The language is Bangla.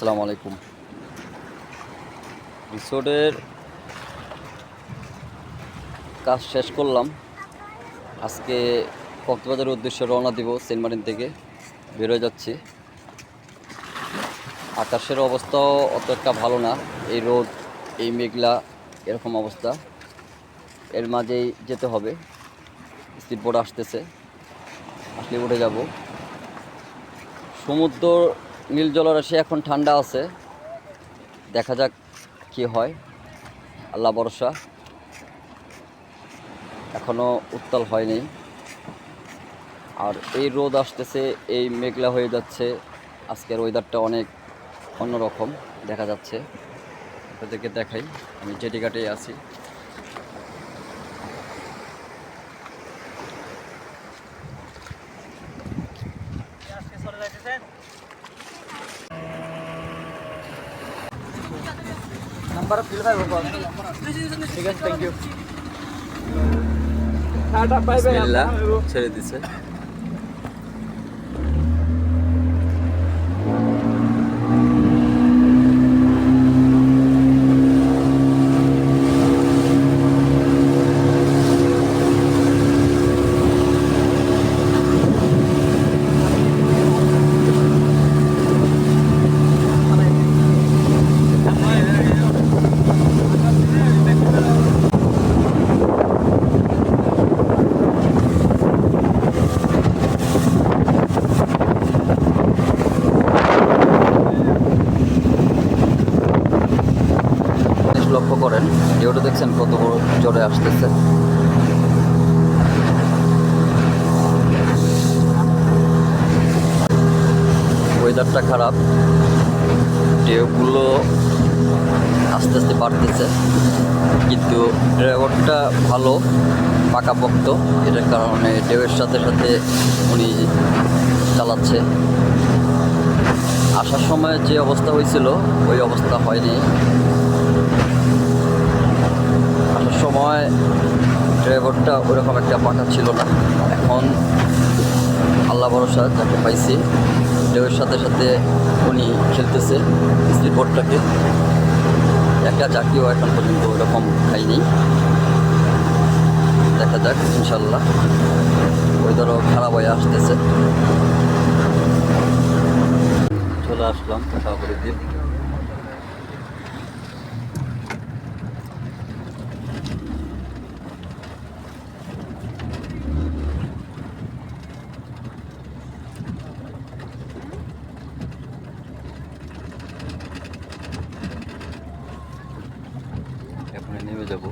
আসসালামু আলাইকুম। রিসোর্টের কাজ শেষ করলাম। আজকে কক্সবাজারের উদ্দেশ্যে রওনা দিব। সেন্ট মার্টিন থেকে বেরোয় যাচ্ছি। আকাশের অবস্থাও অত একটা ভালো না, এই রোদ, এই মেঘলা, এরকম অবস্থা। এর মাঝেই যেতে হবে। স্পিড বোট আসতেছে, আসলে উঠে যাব। সমুদ্র নীল জলরাশি এখন ঠান্ডা আছে, দেখা যাক কি হয়। আল্লাহ ভরসা, এখনও উত্তাল হয়নি। আর এই রোদ আসতেছে, এই মেঘলা হয়ে যাচ্ছে। আজকের ওয়েদারটা অনেক অন্যরকম দেখা যাচ্ছে। আপনাদেরকে দেখাই, আমি জেটি ঘাটেই আছি। ঠিক আছে, থ্যাংক ইউ। বিসমিল্লাহ, ছেড়ে দিছে। লক্ষ্য করেন, ঢেউটা দেখছেন কত বড় জোরে আসতেছে। ওয়েদারটা খারাপ, ঢেউগুলো আস্তে আস্তে বাড়তেছে, কিন্তু ড্রাইভারটা ভালো, পাকাপোক্ত। এটার কারণে ঢেউয়ের সাথে সাথে উনি চালাচ্ছে। আসার সময় যে অবস্থা হয়েছিল ওই অবস্থা হয়নি। আসার সময় ড্রাইভারটা ওরকম একটা পাকা ছিল না। এখন আল্লাহ ভরসা, যাকে পাইছি, ঢেউয়ের সাথে সাথে উনি খেলতেছে স্পিড বোটটাকে। একটা চাকরিও এখন পর্যন্ত ওরকম খাইনি। দেখা যাক, ইনশাল্লাহ। ওয়েদারও খারাপ হয়ে আসতেছে। চলে আসলাম সাগরের দ্বীপ। এখন নেমে যাব।